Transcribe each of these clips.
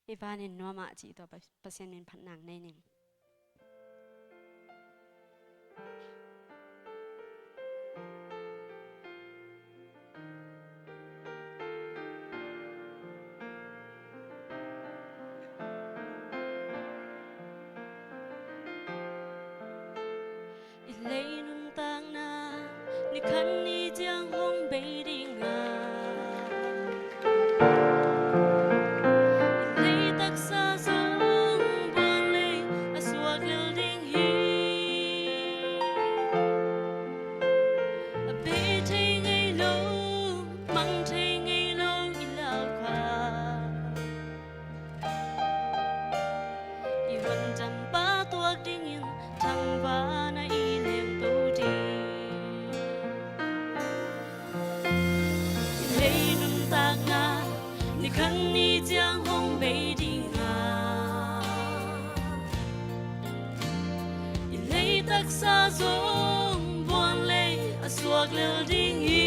Ivanin no ma chi to pasien min phat nang nei ning Ilay nung tang na ni khan ni jiang hong bei ding a Ilay tak sa zong buan lay aswag lil ding hi A bei thay ngay lo mang thay ngay lo ilaw ka I huân jam pa tuak ding in thang ba na Ni khan ni jiang hong bei ding a Ilay tak sa zong buan lay aswag lil ding hi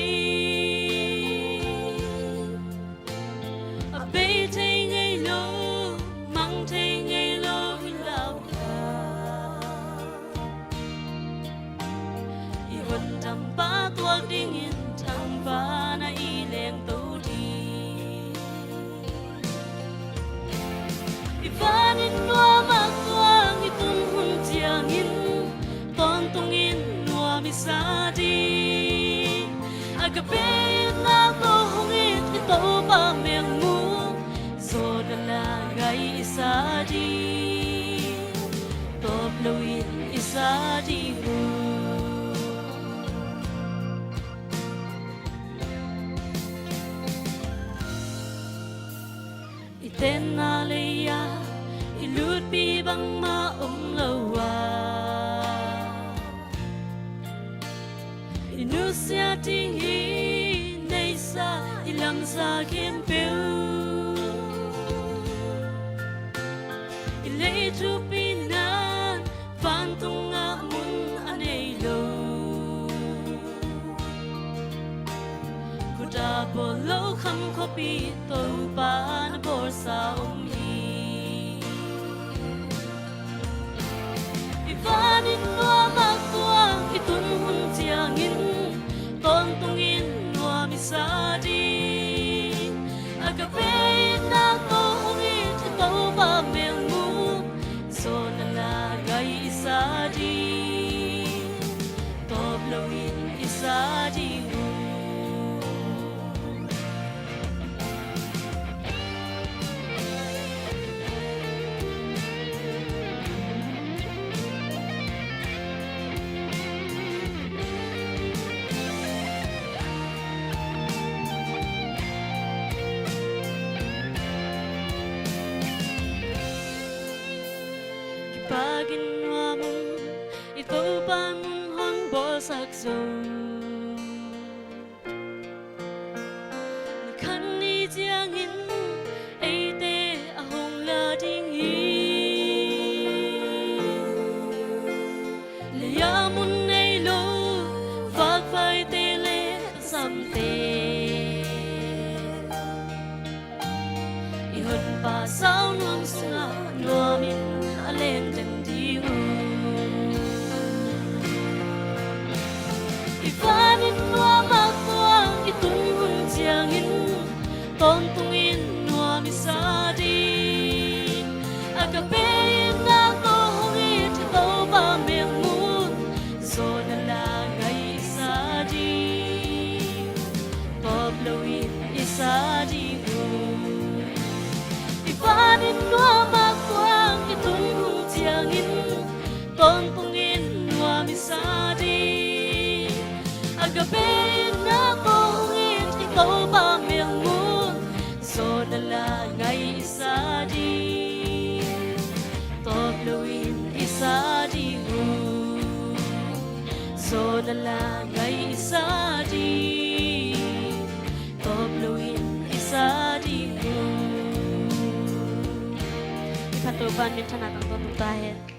A bei thay ngay lo mang thay ngay lo ilaw ka I huân jam pa tuak ding in thang ba na ileng to Ivanin nuam akuang itong hun jiangin Tontongin nuam isadi Agapit na ko hungit ito pa meng mu So dalagay isadi Toplawin isadi mo Iten na leya Ilut pi bang maong lawa Inusya ting hi Nay sa ilang sa kimpiu Ilay trupinan Pantong nga mun anay lo Kudabo lo kham kopi To pa na borsa Ivanin nuam akuang itun hun jiangin Tontongin nuam isadi Agapit na ko hungit ito pa meng mu So nalagay isadi Toplawin isadi mo Paginawa mo, ito ba mong hongbol sakso Ni khan ni jiangin, ay te ahong la ding hi Laya mo nay lo, vag phai te le sam te Ihun pa sao nuam sunga nuamin Alem dan diu Ivanin nuam akuang itong hun jiangin Tontongin nuam isadi Agapit na ko hungit ito pa meng mu So nalagay isadi Toplawin isadi mo Ivanin nuam akuang itong Tontongin nuam isadi Agapit na ko hungit ikaw pa meng mu So nalagay isadi Toplawin isadi mo So nalagay isadi Toplawin isadi mo Ikatuban min tanatang tututahin